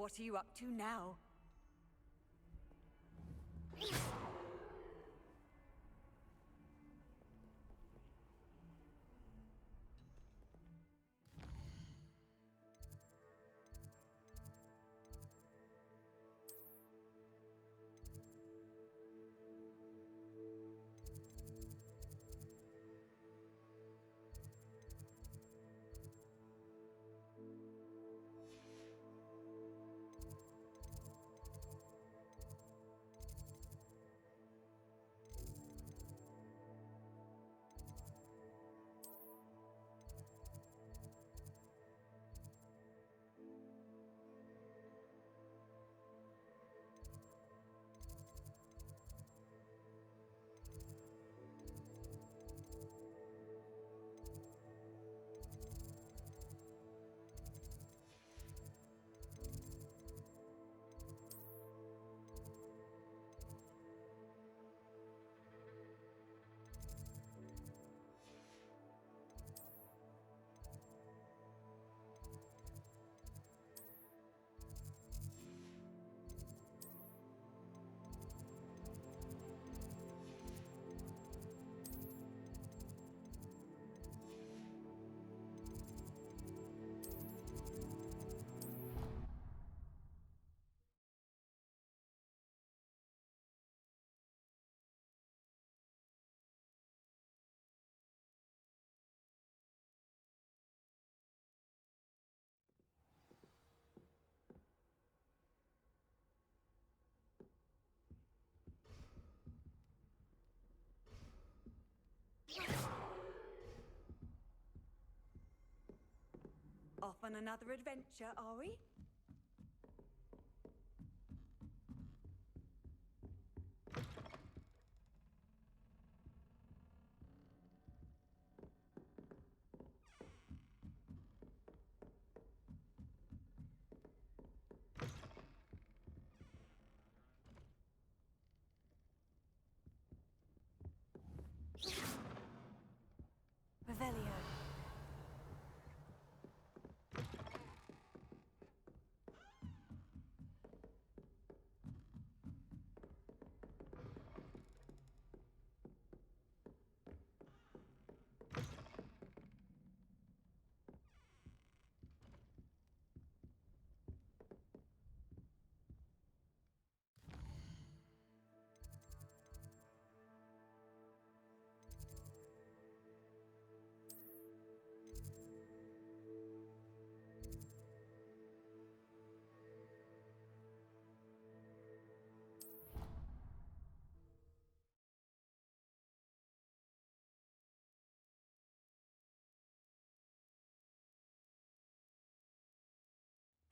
What are you up to now? Off on another adventure, are we? Revelio.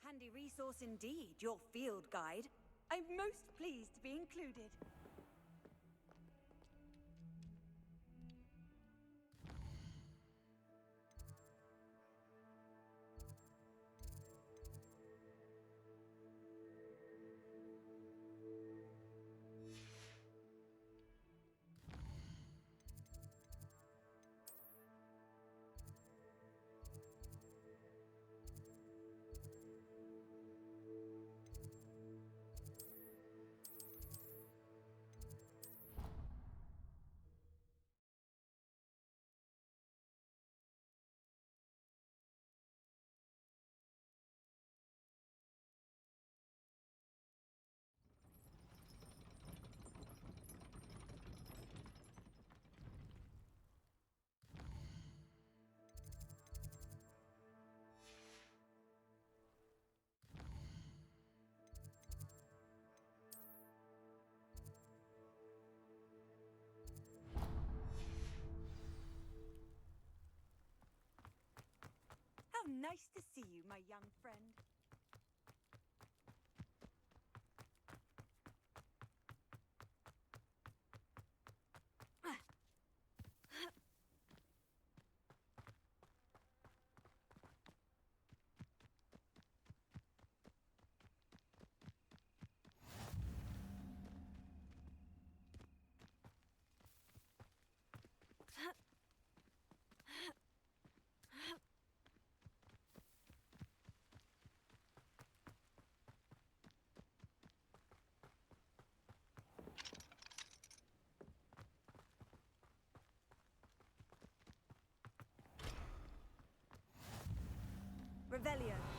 Handy resource indeed, your field guide. I'm most pleased to be included. How nice to see you, my young friend. Revelio.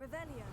Revelio.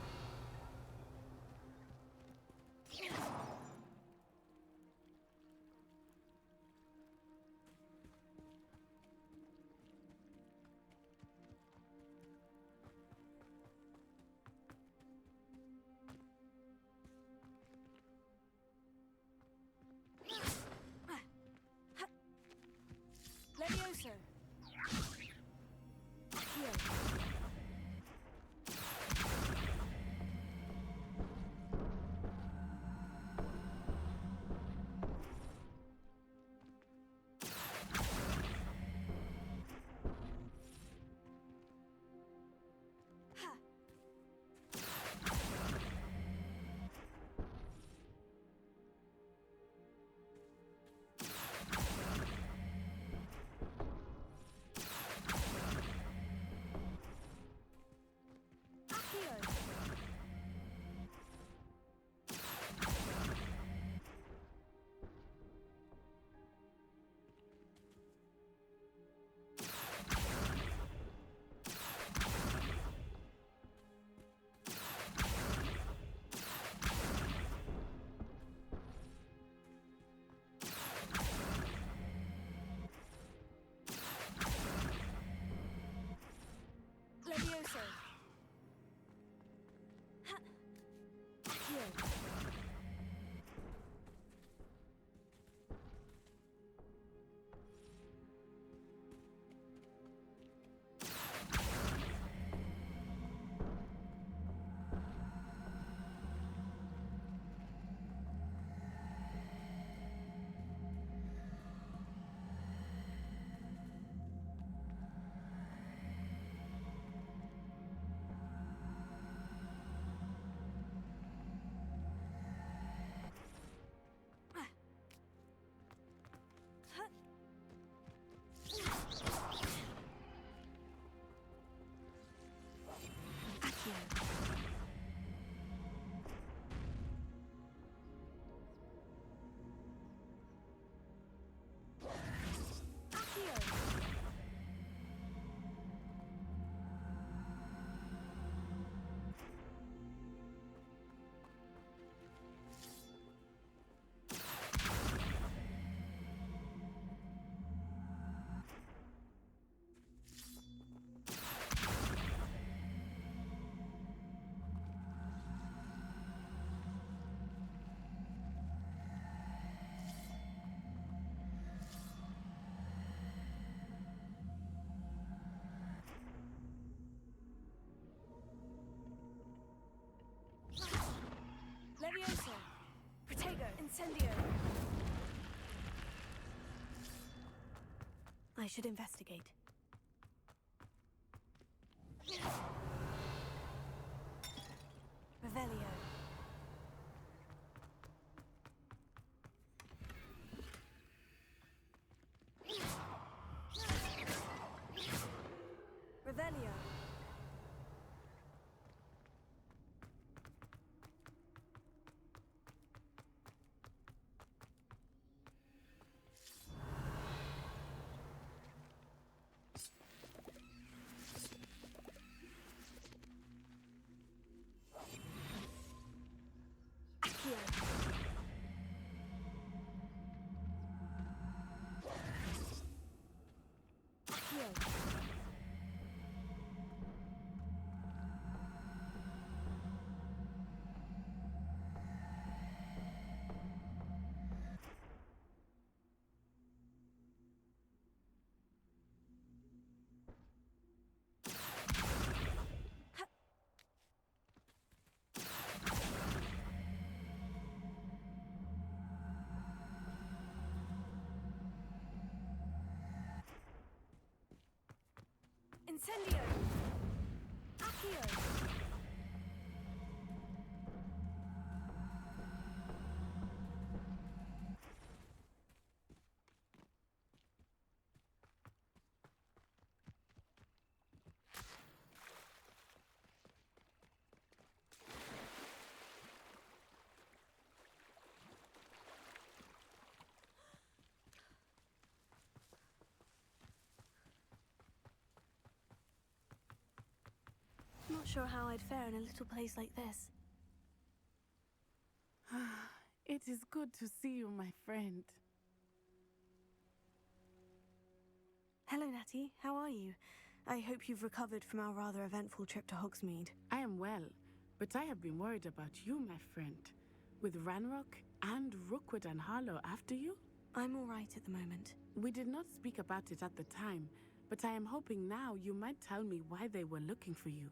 Levioso. Accio. Levioso. Accio. Levioso. Protego. Incendio. I should investigate. Revelio. Incendio! Accio! Not sure how I'd fare in a little place like this. It is good to see you, my friend. Hello, Natty. How are you? I hope you've recovered from our rather eventful trip to Hogsmeade. I am well, but I have been worried about you, my friend. With Ranrock and Rookwood and Harlow after you? I'm all right at the moment. We did not speak about it at the time, but I am hoping now you might tell me why they were looking for you.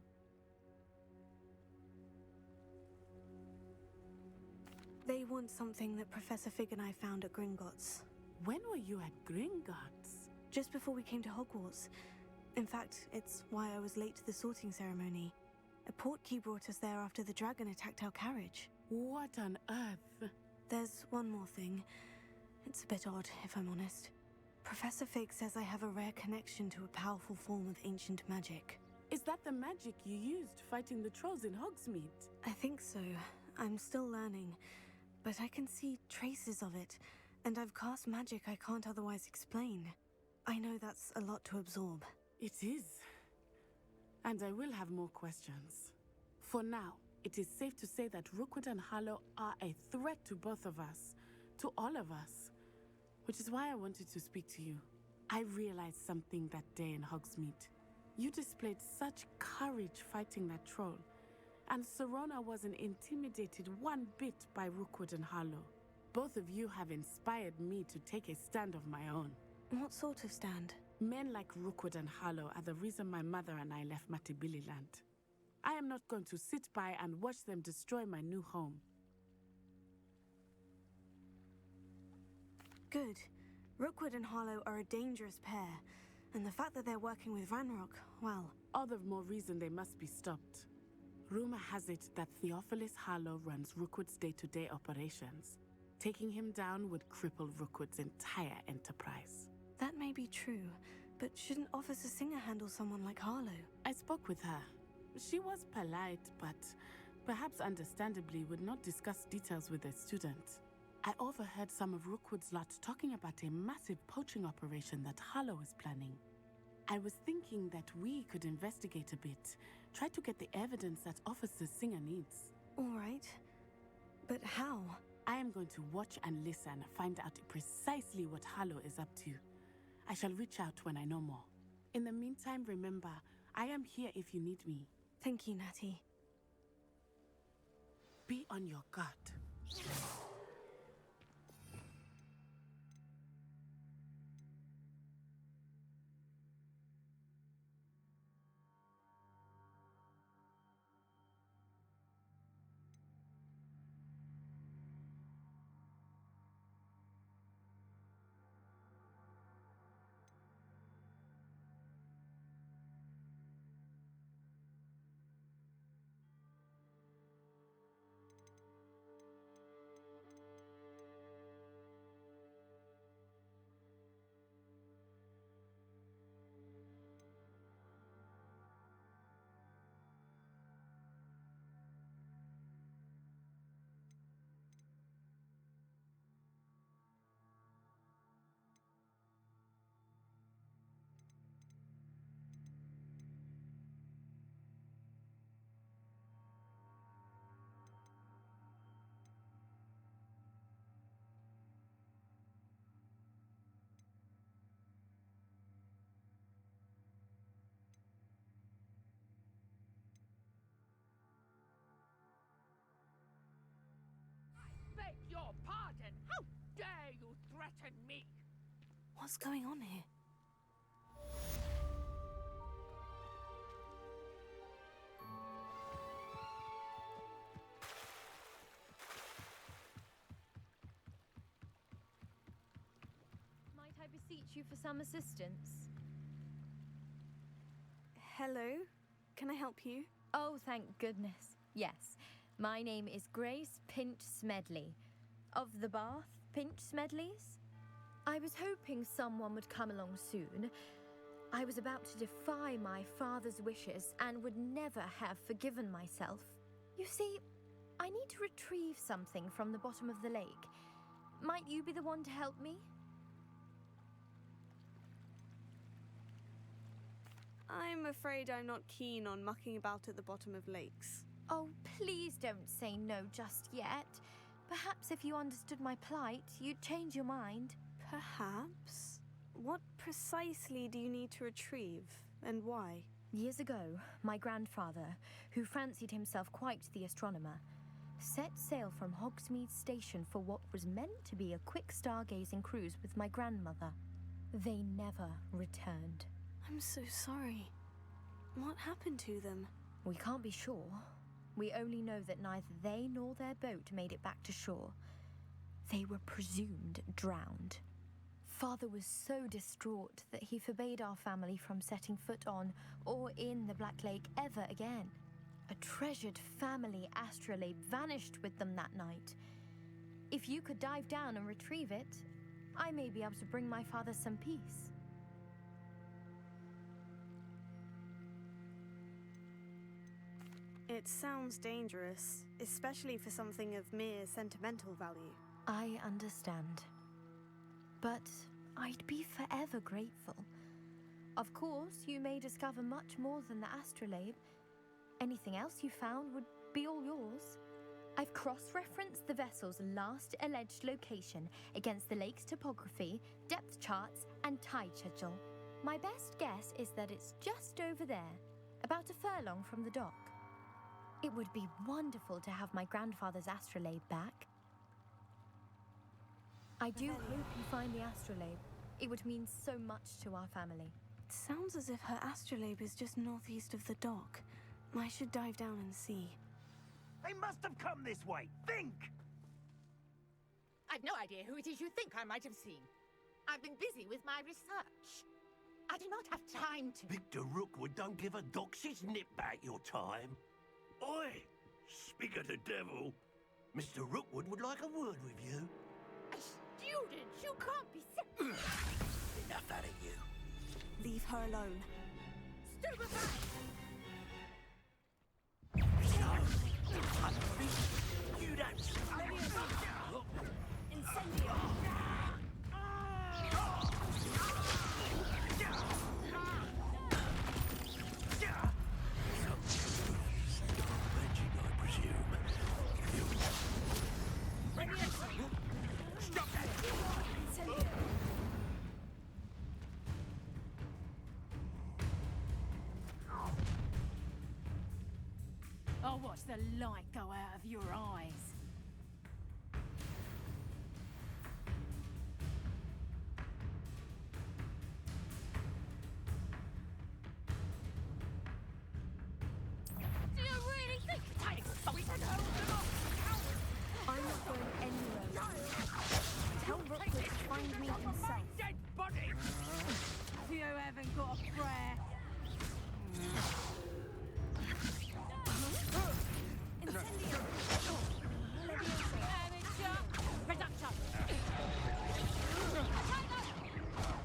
They want something that Professor Fig and I found at Gringotts. When were you at Gringotts? Just before we came to Hogwarts. In fact, it's why I was late to the sorting ceremony. A portkey brought us there after the dragon attacked our carriage. What on earth? There's one more thing. It's a bit odd, if I'm honest. Professor Fig says I have a rare connection to a powerful form of ancient magic. Is that the magic you used fighting the trolls in Hogsmeade? I think so. I'm still learning. But I can see traces of it, and I've cast magic I can't otherwise explain. I know that's a lot to absorb. It is. And I will have more questions. For now, it is safe to say that Rookwood and Harlow are a threat to both of us, to all of us. Which is why I wanted to speak to you. I realized something that day in Hogsmeade. You displayed such courage fighting that troll. And Serona wasn't intimidated one bit by Rookwood and Harlow. Both of you have inspired me to take a stand of my own. What sort of stand? Men like Rookwood and Harlow are the reason my mother and I left Matibililand. I am not going to sit by and watch them destroy my new home. Good. Rookwood and Harlow are a dangerous pair, and the fact that they're working with Ranrock, well... All the more reason they must be stopped. Rumor has it that Theophilus Harlow runs Rookwood's day-to-day operations. Taking him down would cripple Rookwood's entire enterprise. That may be true, but shouldn't Officer Singer handle someone like Harlow? I spoke with her. She was polite, but perhaps understandably would not discuss details with a student. I overheard some of Rookwood's lot talking about a massive poaching operation that Harlow is planning. I was thinking that we could investigate a bit, try to get the evidence that Officer Singer needs. All right. But how? I am going to watch and listen, find out precisely what Harlow is up to. I shall reach out when I know more. In the meantime, remember, I am here if you need me. Thank you, Natty. Be on your guard. Beg your pardon! How dare you threaten me? What's going on here? Might I beseech you for some assistance? Hello. Can I help you? Oh, thank goodness. Yes. My name is Grace Pinch Smedley. Of the Bath Pinch Smedleys? I was hoping someone would come along soon. I was about to defy my father's wishes and would never have forgiven myself. You see, I need to retrieve something from the bottom of the lake. Might you be the one to help me? I'm afraid I'm not keen on mucking about at the bottom of lakes. Oh, please don't say no just yet. Perhaps if you understood my plight, you'd change your mind. Perhaps? What precisely do you need to retrieve, and why? Years ago, my grandfather, who fancied himself quite the astronomer, set sail from Hogsmeade Station for what was meant to be a quick stargazing cruise with my grandmother. They never returned. I'm so sorry. What happened to them? We can't be sure. We only know that neither they nor their boat made it back to shore. They were presumed drowned. Father was so distraught that he forbade our family from setting foot on or in the Black Lake ever again. A treasured family astrolabe vanished with them that night. If you could dive down and retrieve it, I may be able to bring my father some peace. It sounds dangerous, especially for something of mere sentimental value. I understand. But I'd be forever grateful. Of course, you may discover much more than the astrolabe. Anything else you found would be all yours. I've cross-referenced the vessel's last alleged location against the lake's topography, depth charts, and tide schedule. My best guess is that it's just over there, about a furlong from the dock. It would be wonderful to have my grandfather's astrolabe back. I do hope you find the astrolabe. It would mean so much to our family. It sounds as if her astrolabe is just northeast of the dock. I should dive down and see. They must have come this way. Think! I've no idea who it is you think I might have seen. I've been busy with my research. I do not have time to... Victor Rookwood don't give a doxy's nip back your time. Oi! Speak of the devil. Mr. Rookwood would like a word with you. A student? You can't be sick. Enough out of you. Leave her alone. Stupefy! You don't... Incendio! Stop that! I'll watch the light go out of your eyes. Do you really think Tiny we can hold them off? I'm not going anywhere. Tell Rookwood to find me himself. Dead body! You haven't got a prayer. Reduction!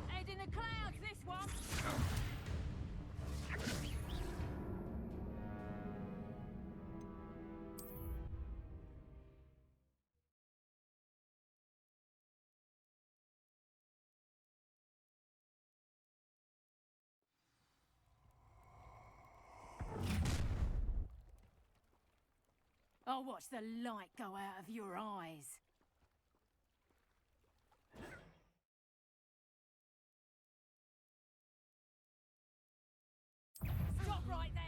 Head in the clouds, this one! I'll watch the light go out of your eyes. Stop right there!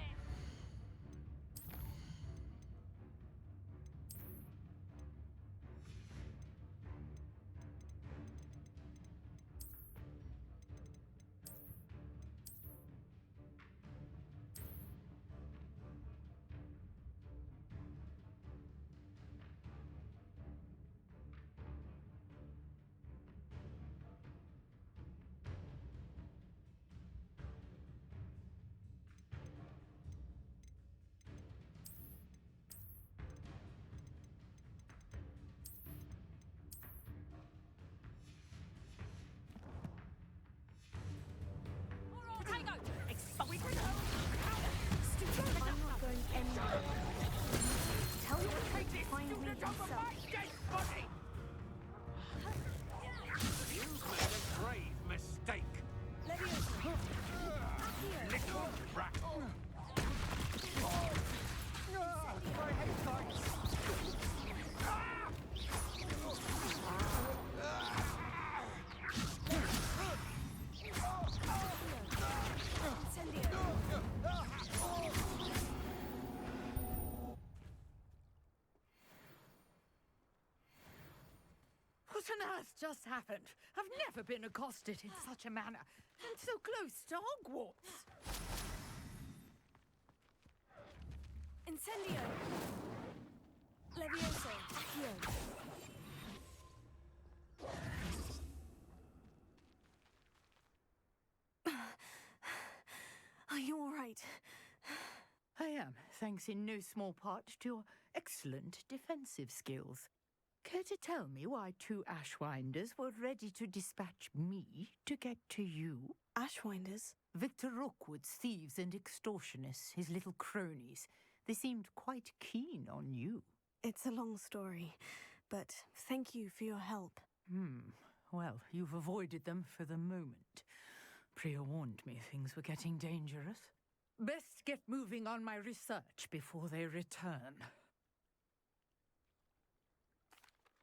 brat. What on earth just happened? I've never been accosted in such a manner, and so close to Hogwarts. Incendio! Levioso! Accio! Are you all right? I am, thanks in no small part to your excellent defensive skills. Care to tell me why two Ashwinders were ready to dispatch me to get to you? Ashwinders? Victor Rookwood's thieves and extortionists, his little cronies. They seemed quite keen on you. It's a long story, but thank you for your help. Well, you've avoided them for the moment. Priya warned me things were getting dangerous. Best get moving on my research before they return.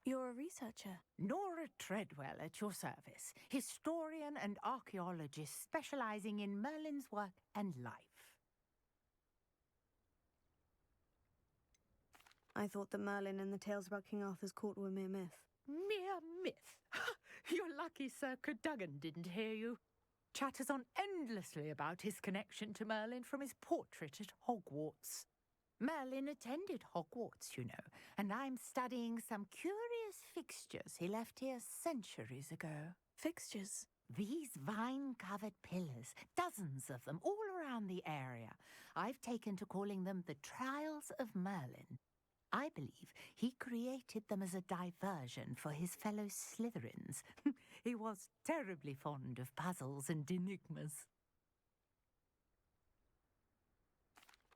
You're a researcher. Nora Treadwell at your service, historian and archaeologist specializing in Merlin's work and life. I thought that Merlin and the tales about King Arthur's court were mere myth. Mere myth? You're lucky Sir Cadogan didn't hear you. Chatters on endlessly about his connection to Merlin from his portrait at Hogwarts. Merlin attended Hogwarts, you know, and I'm studying some curious fixtures he left here centuries ago. Fixtures? These vine-covered pillars, dozens of them, all around the area. I've taken to calling them the Trials of Merlin. I believe he created them as a diversion for his fellow Slytherins. He was terribly fond of puzzles and enigmas.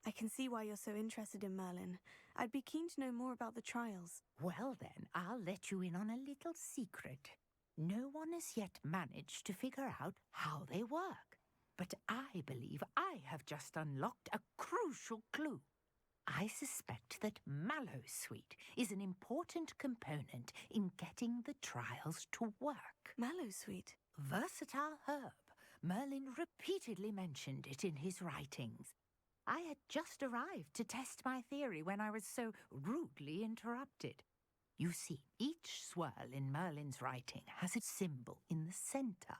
I can see why you're so interested in Merlin. I'd be keen to know more about the trials. Well then, I'll let you in on a little secret. No one has yet managed to figure out how they work. But I believe I have just unlocked a crucial clue. I suspect that Mallowsweet is an important component in getting the trials to work. Mallowsweet? Versatile herb. Merlin repeatedly mentioned it in his writings. I had just arrived to test my theory when I was so rudely interrupted. You see, each swirl in Merlin's writing has its symbol in the centre.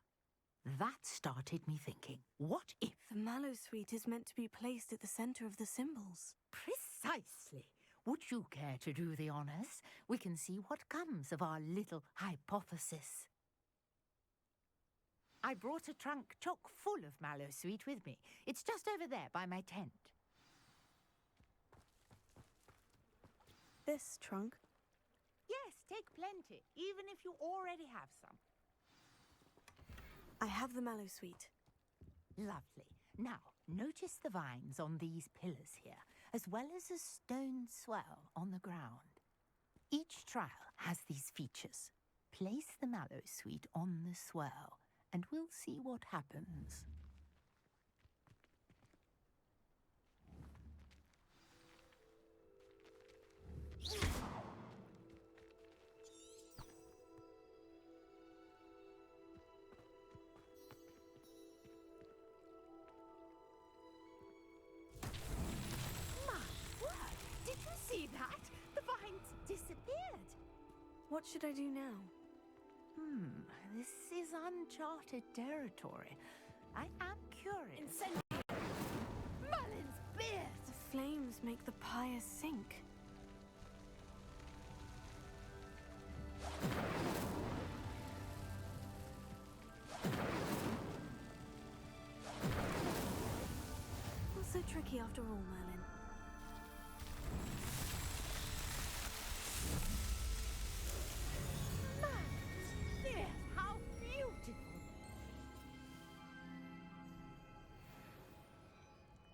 That started me thinking, what if... The Mallowsweet is meant to be placed at the centre of the symbols. Precisely. Would you care to do the honours? We can see what comes of our little hypothesis. I brought a trunk chock full of Mallowsweet with me. It's just over there by my tent. This trunk? Yes, take plenty, even if you already have some. I have the Mallowsweet. Lovely. Now, notice the vines on these pillars here, as well as a stone swell on the ground. Each trial has these features. Place the Mallowsweet on the swell, and we'll see what happens. See that? The vines disappeared. What should I do now? This is uncharted territory. I am curious. Merlin's beard! The flames make the pyre sink. Not so tricky after all, Merlin.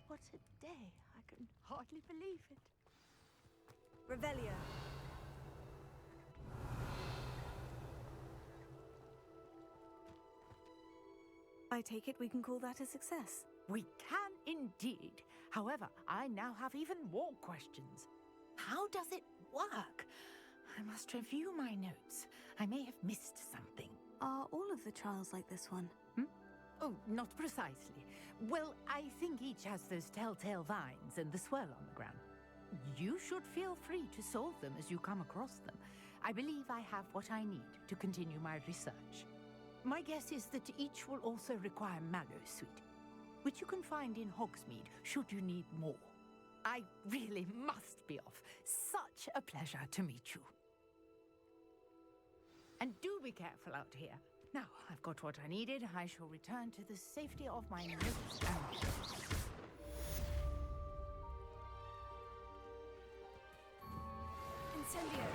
What a day. I can hardly believe it. Revelio. I take it we can call that a success. We can Indeed. However, I now have even more questions. How does it work? I must review my notes. I may have missed something. Are all of the trials like this one? Oh, not precisely. Well, I think each has those telltale vines and the swirl on the ground. You should feel free to solve them as you come across them. I believe I have what I need to continue my research. My guess is that each will also require Mallowsweet, which you can find in Hogsmeade should you need more. I really must be off. Such a pleasure to meet you. And do be careful out here. Now, I've got what I needed. I shall return to the safety of my notes and... Incendio.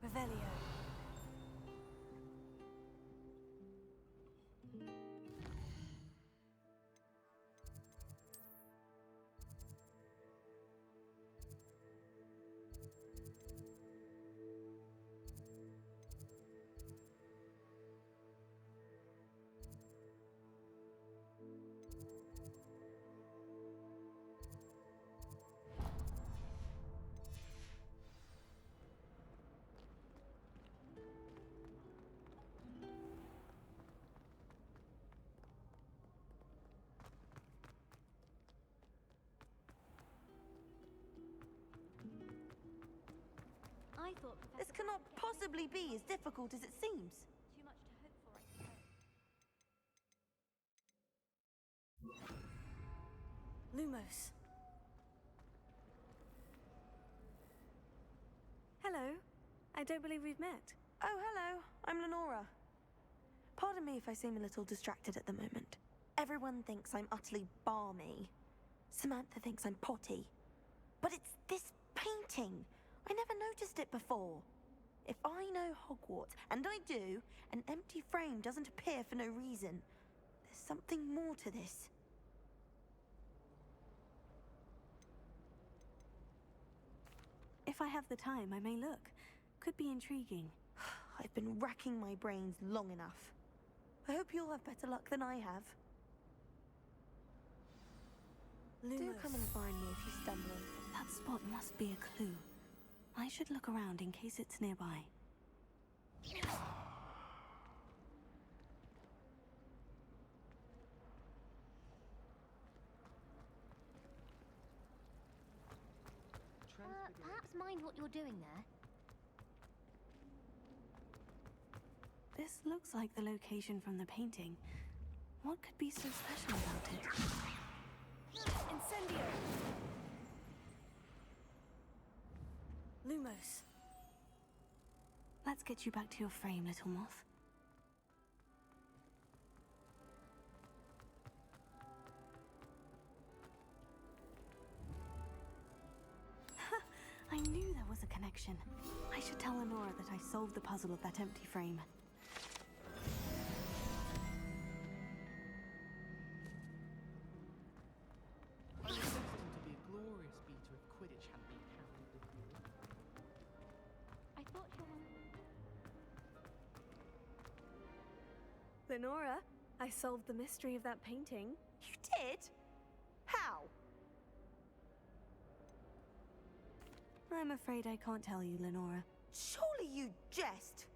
Revelio. I thought This cannot possibly be as difficult as it seems. too much to hope for, I suppose. Lumos. Hello. I don't believe we've met. Oh, hello. I'm Lenora. Pardon me if I seem a little distracted at the moment. Everyone thinks I'm utterly balmy. Samantha thinks I'm potty. But it's this painting. I never noticed it before. If I know Hogwarts, and I do, an empty frame doesn't appear for no reason. There's something more to this. If I have the time, I may look. Could be intriguing. I've been racking my brains long enough. I hope you'll have better luck than I have. Do come and find me if you stumble. That spot must be a clue. I should look around in case it's nearby. Perhaps mind what you're doing there. This looks like the location from the painting. What could be so special about it? Incendio. Lumos. Let's get you back to your frame, little moth. I knew there was a connection. I should tell Lenora that I solved the puzzle of that empty frame. I was destined to be a glorious beater if Quidditch hadn't been carried with me. I thought you were... Lenora, I solved the mystery of that painting. You did? How? I'm afraid I can't tell you, Lenora. Surely you jest.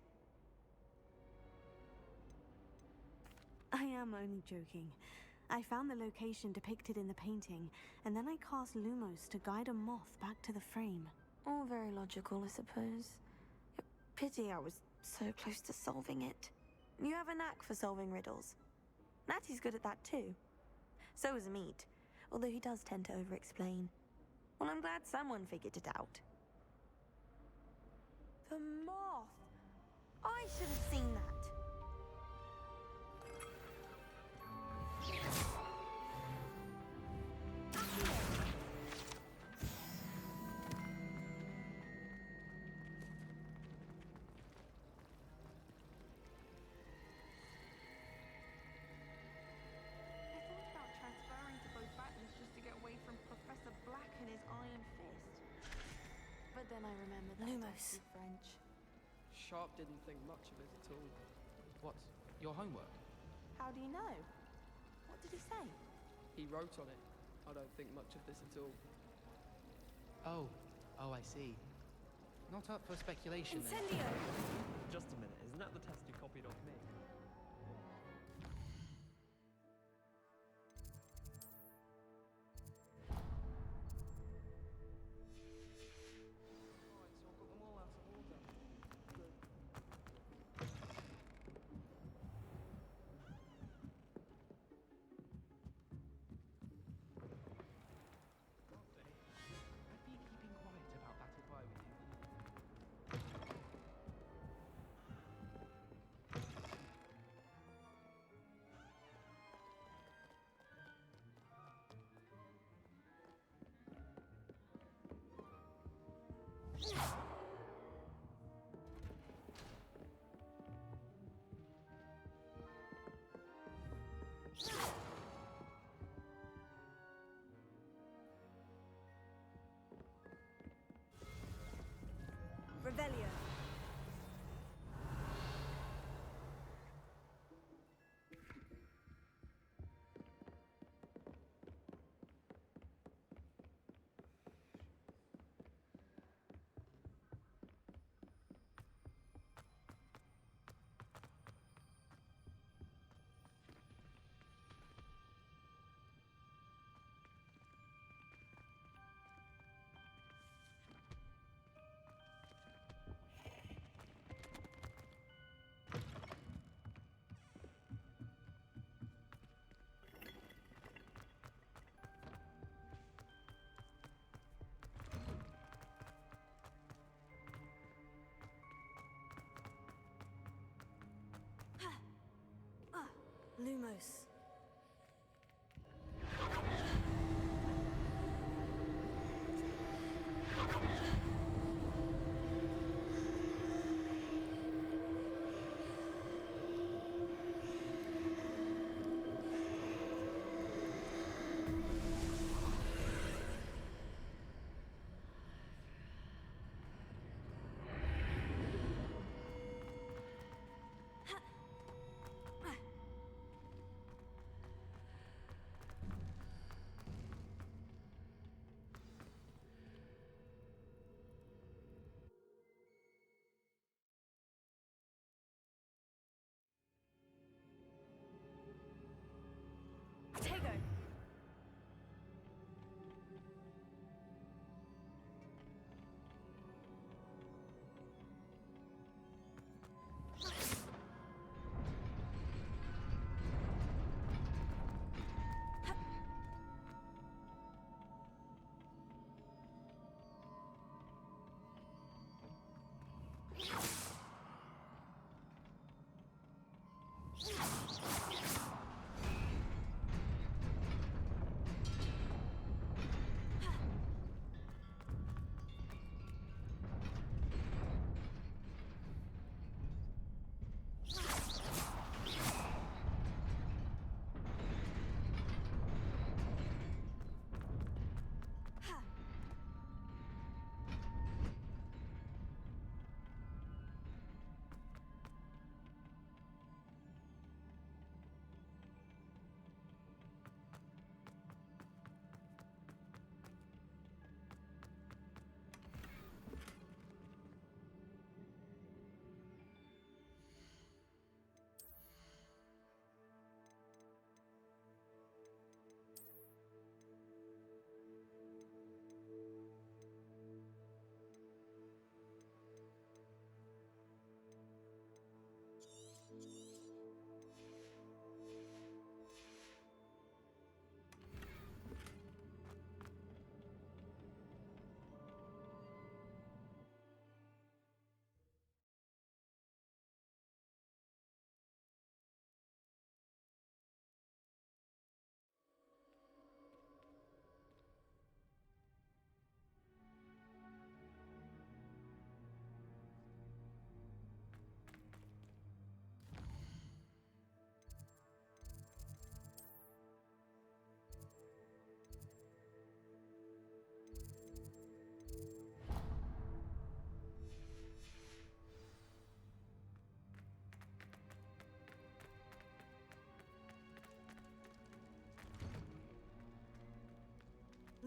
I am only joking. I found the location depicted in the painting, and then I cast Lumos to guide a moth back to the frame. All very logical, I suppose. Pity I was so close to solving it. You have a knack for solving riddles. Natty's good at that too. So is Amit, although he does tend to over-explain. Well, I'm glad someone figured it out. The moth! I should have seen that. But then I remembered that Lumos. I speak French. Sharp didn't think much of it at all. What? Your homework? How do you know? What did he say? He wrote on it. I don't think much of this at all. Oh, I see. Not up for speculation then. Incendio! Just a minute, isn't that the test you copied off me? Alright, so I've got them all out of order. Good. I'd be keeping quiet about that if I were you. Revelio. Lumos.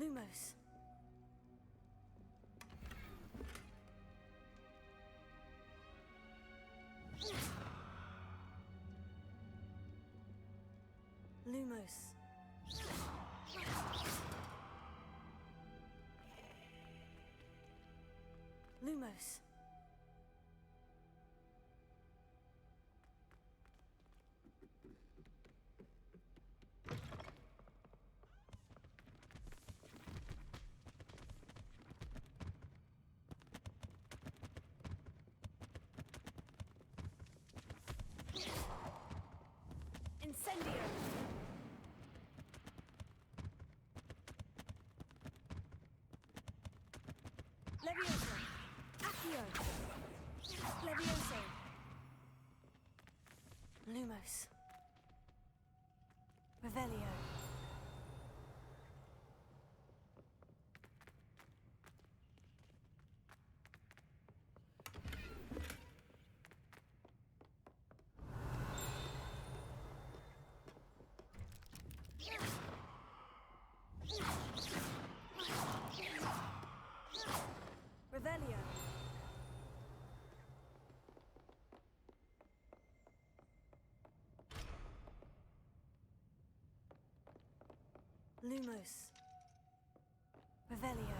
Lumos. Lumos. Lumos. Incendio! Levioso! Accio! Levioso! Lumos. Revelio. Revelio! Lumos. Revelio.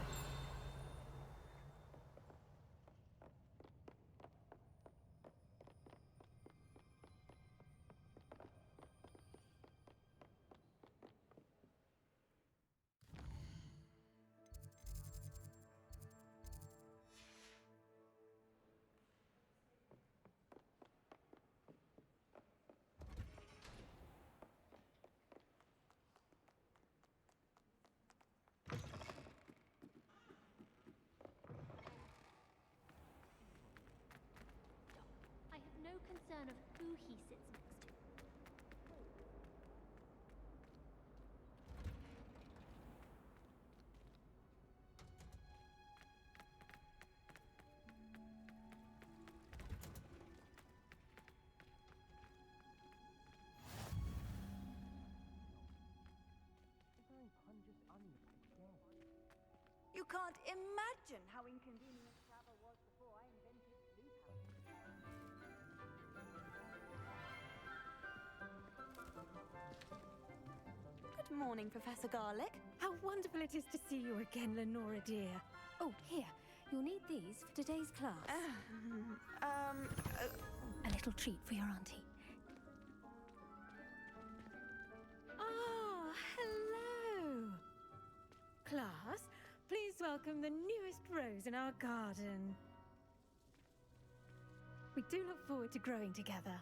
I have no concern of who he sits next to. You can't imagine how inconvenient travel was before I invented sleep Good morning, Professor Garlic. How wonderful it is to see you again, Lenora dear. Oh, here, you'll need these for today's class. A little treat for your auntie. Ah, hello. Class, please welcome the newest rose in our garden. We do look forward to growing together.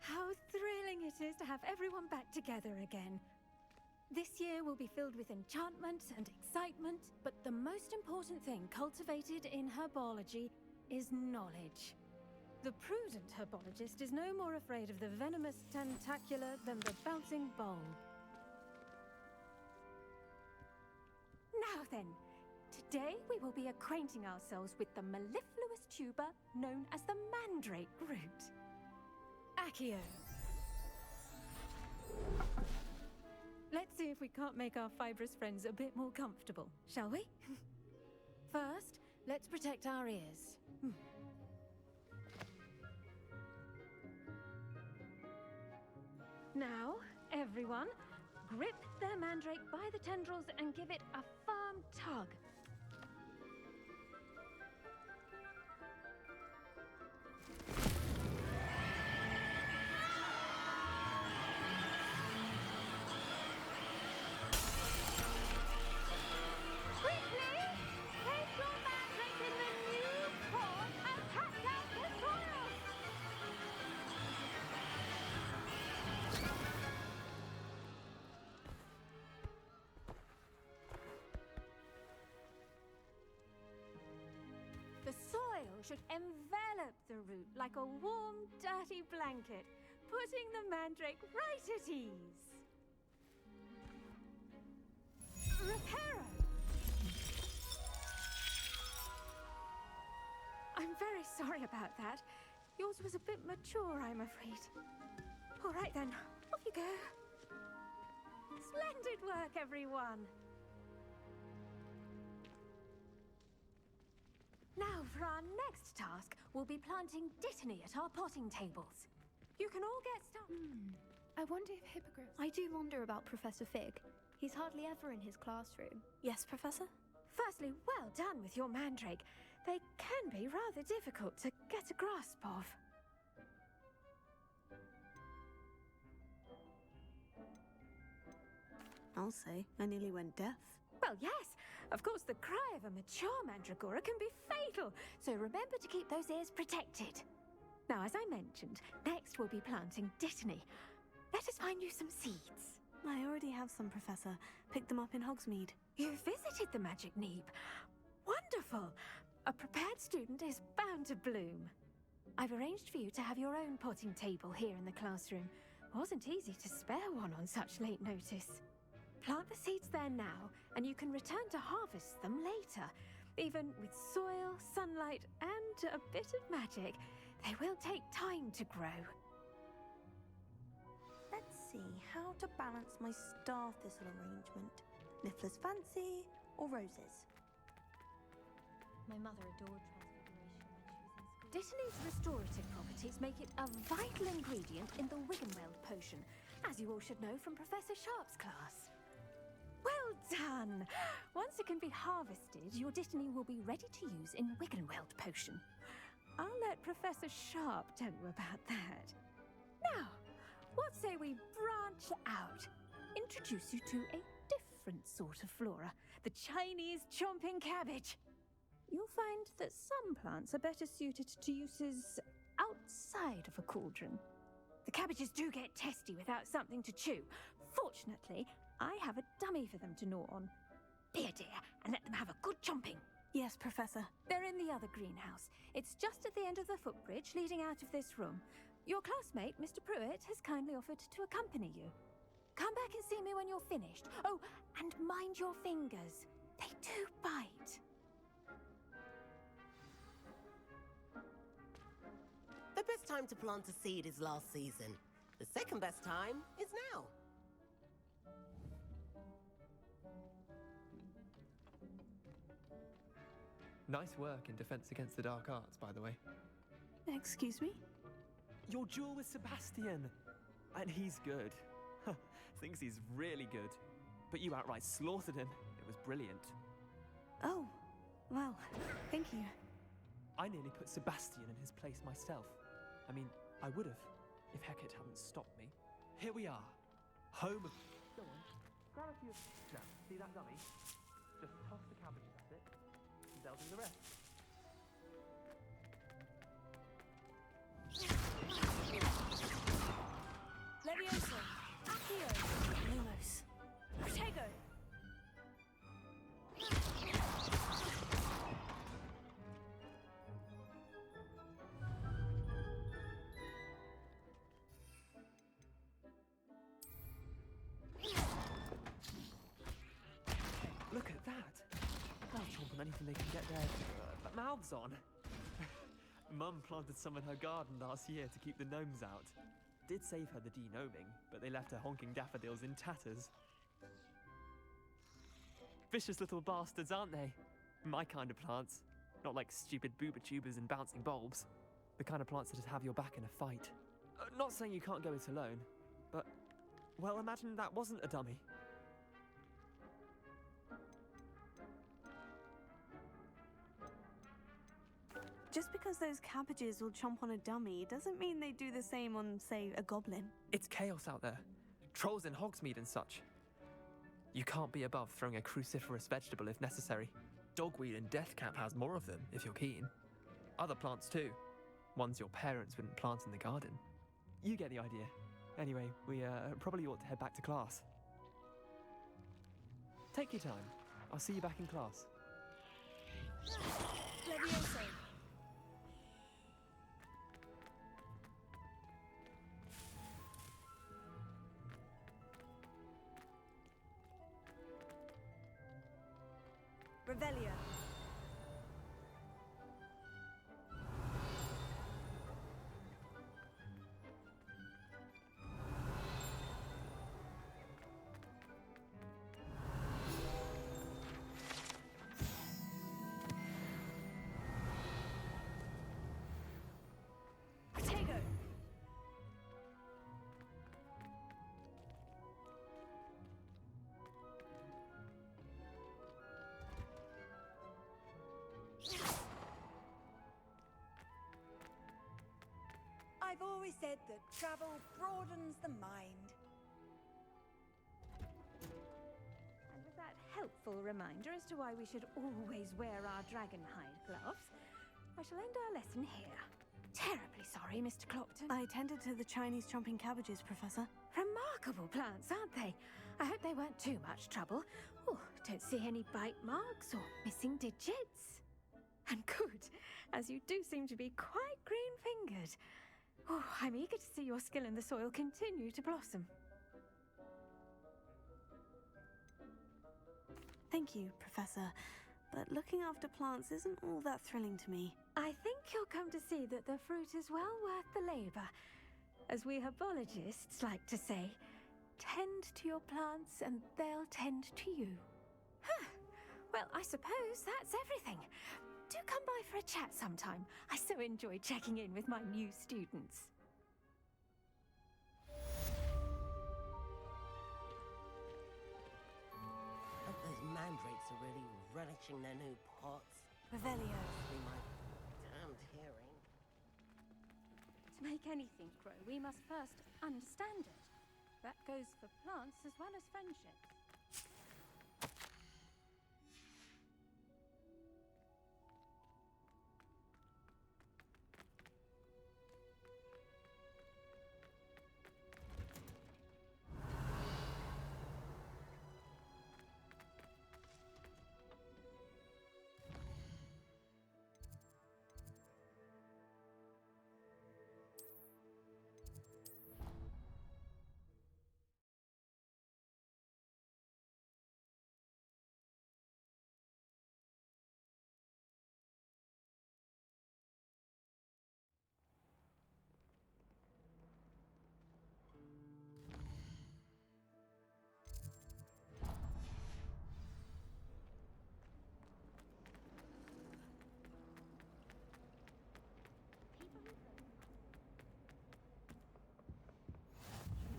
How thrilling it is to have everyone back together again. This year will be filled with enchantment and excitement, but the most important thing cultivated in herbology is knowledge. The prudent herbologist is no more afraid of the venomous tentacular than the bouncing bulb. Now then, today we will be acquainting ourselves with the mellifluous tuber known as the mandrake root. Accio. Let's see if we can't make our fibrous friends a bit more comfortable, shall we? First, let's protect our ears. Now, everyone, grip their mandrake by the tendrils and give it a firm tug. The soil should envelop the root like a warm, dirty blanket, putting the mandrake right at ease. Reparo! I'm very sorry about that. Yours was a bit mature, I'm afraid. All right then, off you go. Splendid work, everyone! Now, for our next task, we'll be planting Dittany at our potting tables. You can all get started. I wonder if Hippogriff... I do wonder about Professor Fig. He's hardly ever in his classroom. Yes, Professor? Firstly, well done with your mandrake. They can be rather difficult to get a grasp of. I'll say, I nearly went deaf. Well, yes. Of course, the cry of a mature mandragora can be fatal, so remember to keep those ears protected. Now, as I mentioned, next we'll be planting Dittany. Let us find you some seeds. I already have some, Professor. Picked them up in Hogsmeade. You visited the Magic Neep. Wonderful! A prepared student is bound to bloom. I've arranged for you to have your own potting table here in the classroom. Wasn't easy to spare one on such late notice. Plant the seeds there now, and you can return to harvest them later. Even with soil, sunlight, and a bit of magic, they will take time to grow. Let's see how to balance my star thistle arrangement. Niffler's fancy or roses? My mother adored transfiguration when she was in school. Dittany's restorative properties make it a vital ingredient in the Wiggenweld potion, as you all should know from Professor Sharp's class. Well done! Once it can be harvested, your Dittany will be ready to use in Wiggenweld potion. I'll let Professor Sharp tell you about that. Now, what say we branch out? Introduce you to a different sort of flora, the Chinese chomping cabbage. You'll find that some plants are better suited to uses outside of a cauldron. The cabbages do get testy without something to chew. Fortunately, I have a dummy for them to gnaw on. Here, dear, and let them have a good chomping. Yes, Professor. They're in the other greenhouse. It's just at the end of the footbridge leading out of this room. Your classmate, Mr. Pruitt, has kindly offered to accompany you. Come back and see me when you're finished. Oh, and mind your fingers. They do bite. The best time to plant a seed is last season. The second best time is now. Nice work in Defense Against the Dark Arts, by the way. Excuse me? Your duel with Sebastian! And he's good. Thinks he's really good. But you outright slaughtered him. It was brilliant. Oh, well, thank you. I nearly put Sebastian in his place myself. I mean, I would have, if Hecate hadn't stopped me. Here we are. Home of... Go on. Grab a few... Now, see that dummy? Just toss the cabbages at it, and they'll do the rest. Levioso, Accio, Lumos. Protego. Look at that! They'll chomp on anything they can get their mouths on. Mum planted some in her garden last year to keep the gnomes out. Did save her the de-gnoming, but they left her honking daffodils in tatters. Vicious little bastards, aren't they? My kind of plants. Not like stupid booba tubers and bouncing bulbs. The kind of plants that have your back in a fight. Not saying you can't go it alone, but... well, imagine that wasn't a dummy. Just because those cabbages will chomp on a dummy doesn't mean they do the same on, say, a goblin. It's chaos out there. Trolls in Hogsmeade and such. You can't be above throwing a cruciferous vegetable if necessary. Dogweed and deathcap has more of them, if you're keen. Other plants too. Ones your parents wouldn't plant in the garden. You get the idea. Anyway, we probably ought to head back to class. Take your time. I'll see you back in class. Levioso. Revelio. I've always said that travel broadens the mind. And with that helpful reminder as to why we should always wear our dragonhide gloves, I shall end our lesson here. Terribly sorry, Mr. Clopton. I tended to the Chinese chomping cabbages, Professor. Remarkable plants, aren't they? I hope they weren't too much trouble. Oh, don't see any bite marks or missing digits. And good, as you do seem to be quite green-fingered. Oh, I'm eager to see your skill in the soil continue to blossom. Thank you, Professor. But looking after plants isn't all that thrilling to me. I think you'll come to see that the fruit is well worth the labor. As we herbologists like to say, tend to your plants and they'll tend to you. Huh. Well, I suppose that's everything. Do come by for a chat sometime. I so enjoy checking in with my new students. Those mandrakes are really relishing their new pots. Revelio. Must be my damned hearing. To make anything grow, we must first understand it. That goes for plants as well as friendships.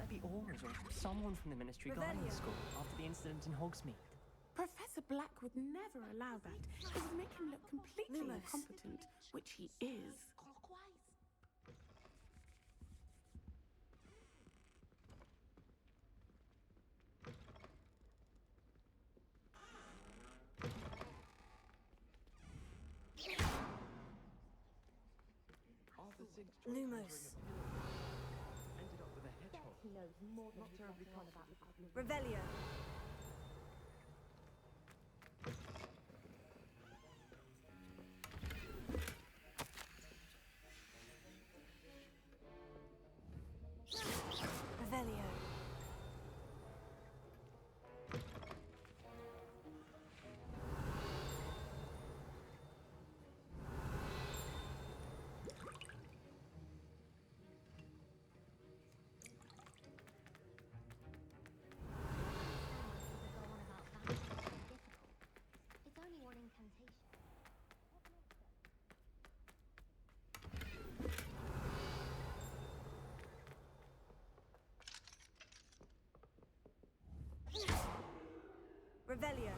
Be Aurors or someone from the Ministry guarding the school after the incident in Hogsmeade. Professor Black would never allow that. It would make him look completely incompetent, which he is. Lumos. Ended up with a hedgehog. He knows more than Not terribly comfortable. Revelio. Revelio. It's only one incantation. Revelio.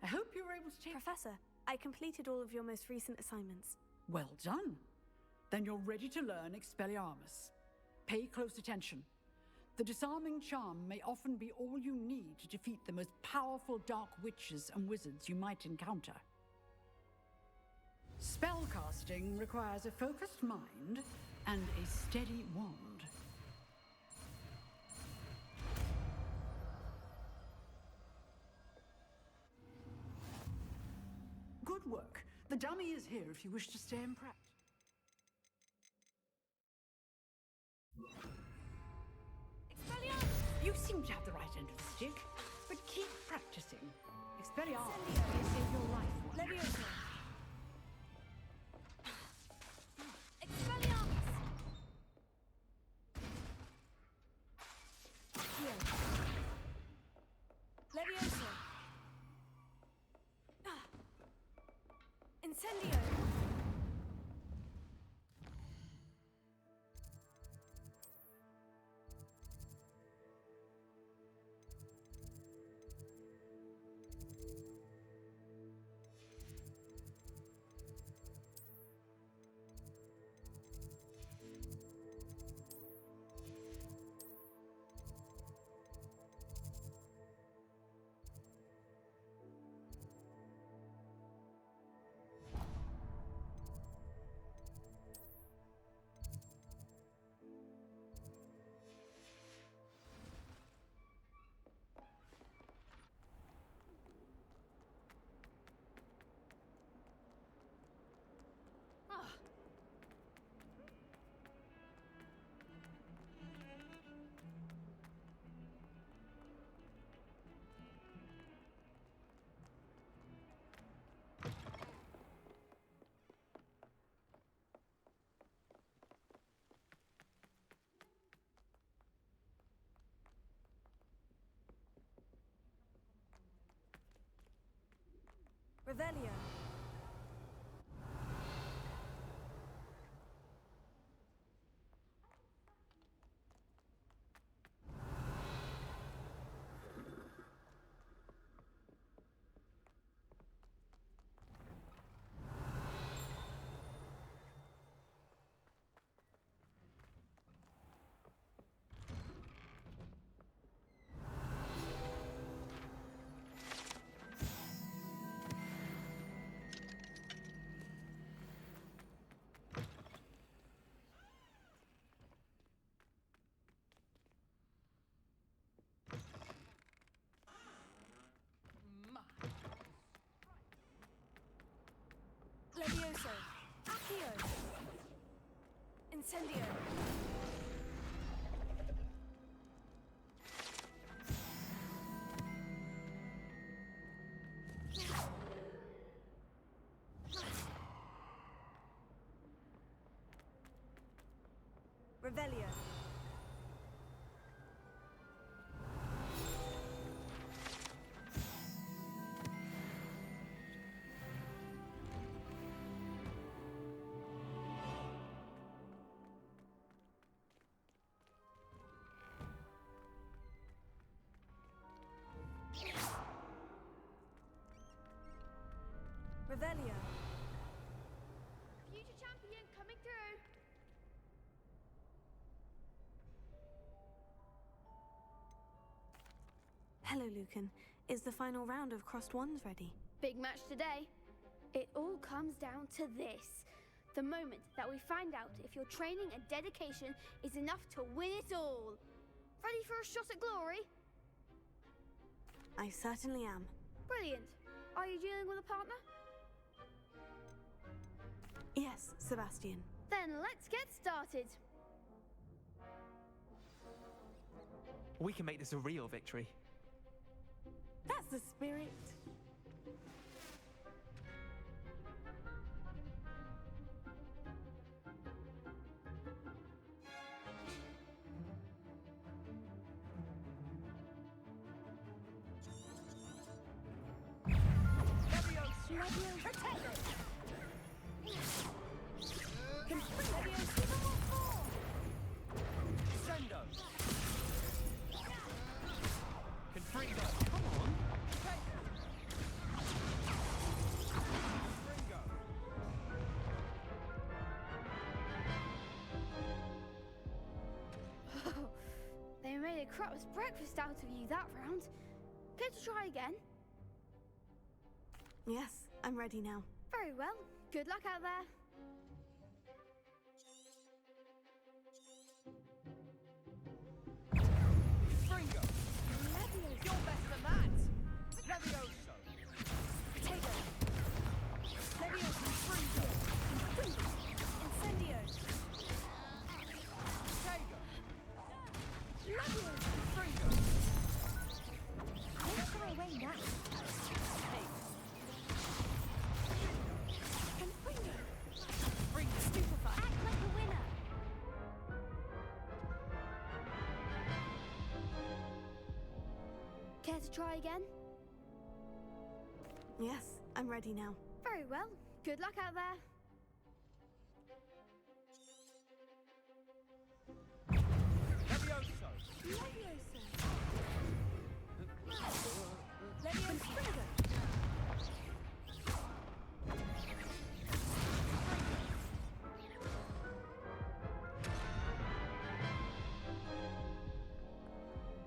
I hope you were able to take... Professor, I completed all of your most recent assignments. Well done. Then you're ready to learn Expelliarmus. Pay close attention. The disarming charm may often be all you need to defeat the most powerful dark witches and wizards you might encounter. Spellcasting requires a focused mind and a steady wand. Good work. The dummy is here if you wish to stay in practice. You seem to have the right end of the stick, but keep practicing. Expelliarmus may save your life one day. Levioso! Incendio! Revelio. Levioso. Accio. Incendio. Revelio. Revelio. Future champion coming through. Hello, Lucan. Is the final round of Crossed Wands ready? Big match today. It all comes down to this. The moment that we find out if your training and dedication is enough to win it all. Ready for a shot at glory? I certainly am. Brilliant. Are you dealing with a partner? Yes, Sebastian. Then let's get started. We can make this a real victory. That's the spirit. crap's breakfast out of you that round. Care to try again? Yes, I'm ready now. Very well. Good luck out there. Fringo! You're better than that! Levioso! Potato! Leviosa! Fringo! Incendio! Potato! Leviosa! Fringo! Don't shy away now. Fringo! Stupefy! Act like a winner. Care to try again? Yes, I'm ready now. Very well. Good luck out there. Levioso! Leviosa! Leviosa! Fringo!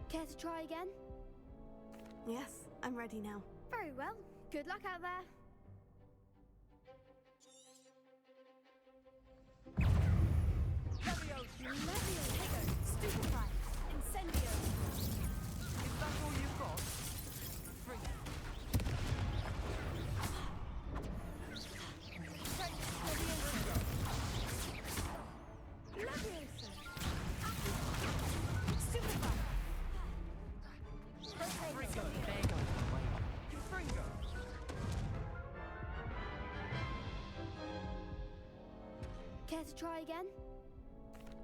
Care to try again? Yes, I'm ready now. Very well. Good luck out there. Levioso! Leviosa! Stupefy! Incendio! Is that all you've got? Fringo! Leviosa! Stupefy! Fringo! Fringo! Care to try again?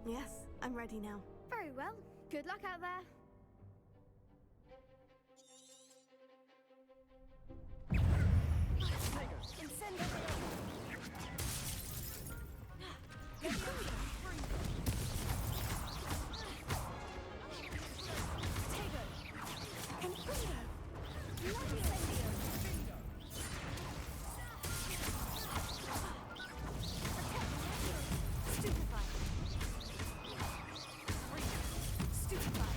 Yes, I'm ready now. Very well. Good luck out there. Incendio! Potato! Confringo! Incendio! Stupefy! Stupefy!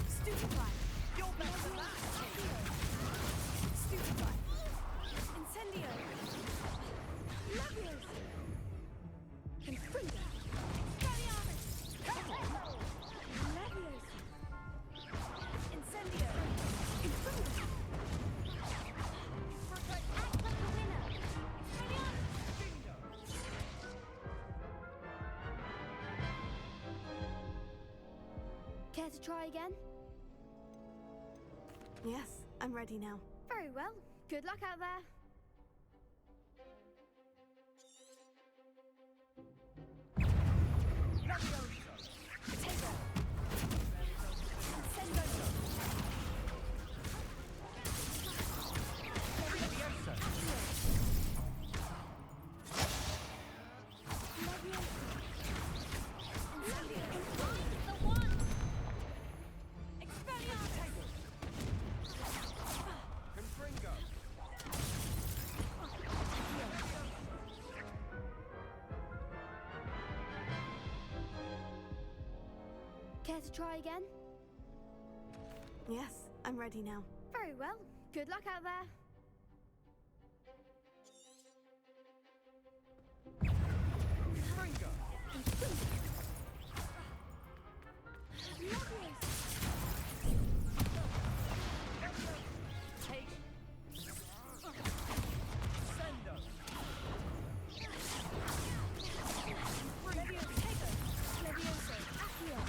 Stupefy! You're better than that! Stupefy! Incendio! Leviosa! Confringo! Expelliarmus! Leviosa! Incendio! Confringo! Act like a winner. Expelliarmus. Care to try again? Yes, I'm ready now. Very well. Good luck out there. Potato! Incendio! Levioso! Confringo! Care to try again? Yes, I'm ready now. Very well. Good luck out there. Fringo! Take! Sendo! Leviosa! Leviosa! Accio!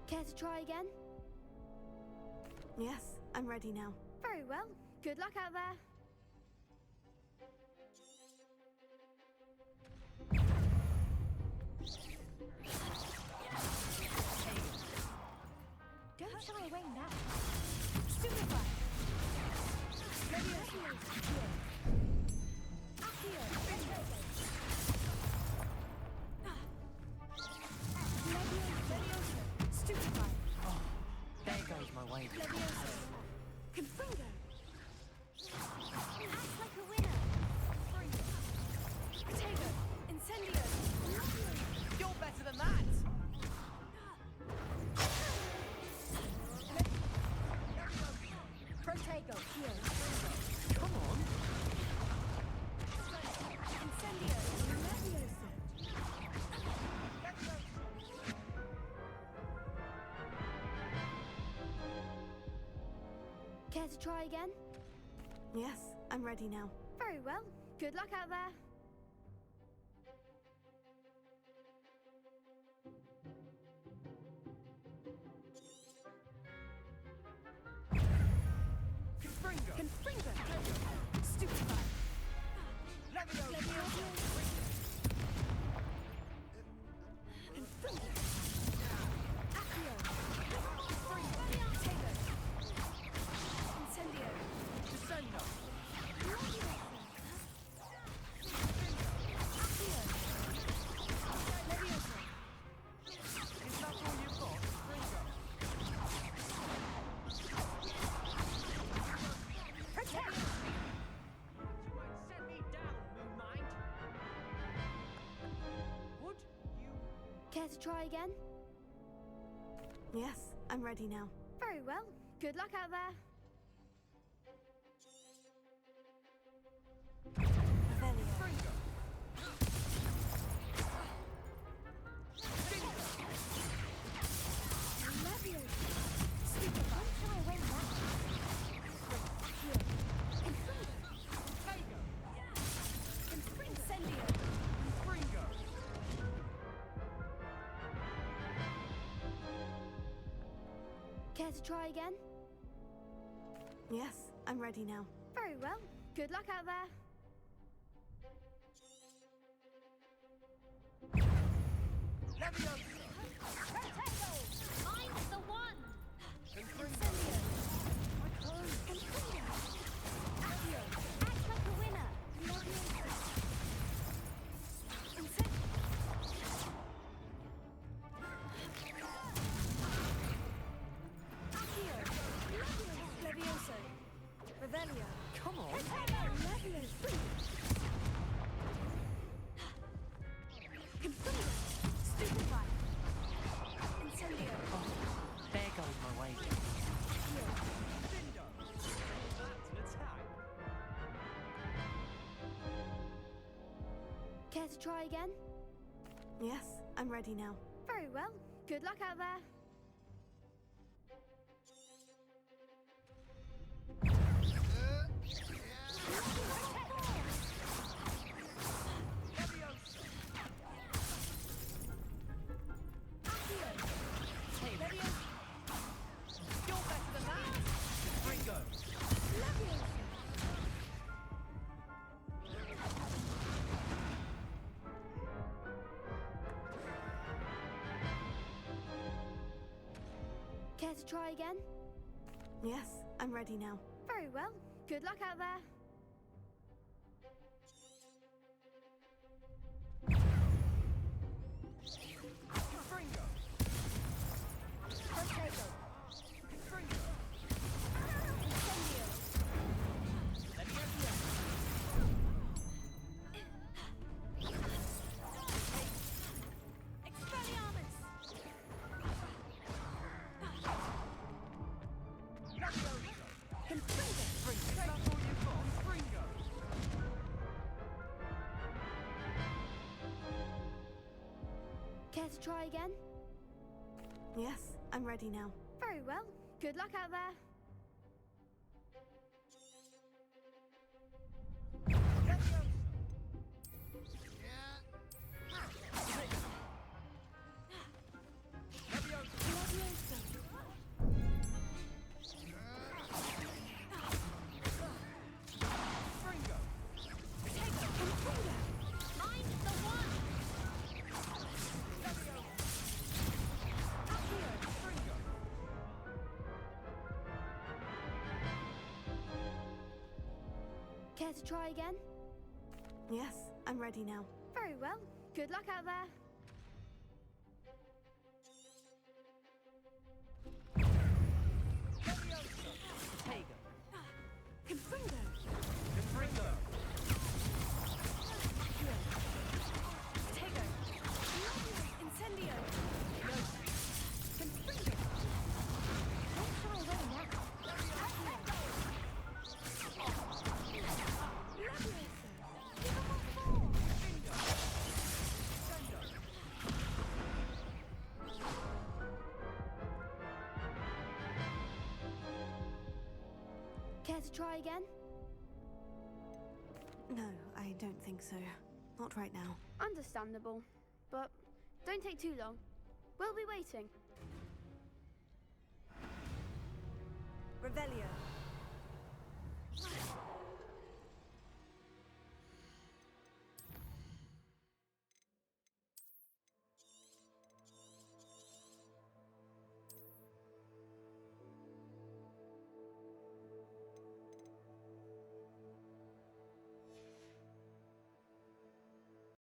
Care to try again? Yes, I'm ready now. Very well. Good luck out there. Don't shy away now. Stupefy! Leviosa! Accio! Leviosa! Stupefy! There goes my way. Leviosa! Confringo! Act like a winner. Potato! Incendio! You're better than that! Protego, heal. Come on! Incendio! Leviosa! Care to try again? Yes, I'm ready now. Very well. Good luck out there. Confringo! Stupefy! Leviosa! Confringo! Accio! Confringo! Potato! Incendio! Descendo! Leviosa! Accio! Leviosa! Is that all you've got? Ringo! Protect! You might set me down, Moon Mind! Would you... Care to try again? Yes, I'm ready now. Very well. Good luck out there. Ringo! Leviosa! Stupefy! Don't try away now! Accio! Confringo! Tego! Incendio! Ringo! Care to try again? Yes, I'm ready now. Very well. Good luck out there. Leviosa! Protego! I'm the one! Confringo! Confringo! Accio! Act like a winner! Leviosa! Accio! Leviosa! Revelio! Come on! Leviosa! Confringo! Stupefy! Incendio! There goes my wager. Cindo! That's an attack! Care to try again? Yes, I'm ready now. Very well. Good luck out there. You're better than that! Ringo! Care to try again? Yes, I'm ready now. Very well. Good luck out there. Ringo! Protego! Ringo! Incendio! Leviosa! Expelliarmus! Confringo! Is that all you've got? Ringo! Care to try again? Yes, I'm ready now. Very well. Good luck out there. Ringo! I'm the one! Ringo! Care to try again? Yes, I'm ready now. Very well. Good luck out there. Tego! Confringo! Ringo! to try again? No, I don't think so. Not right now. Understandable. But don't take too long. We'll be waiting. Revelio.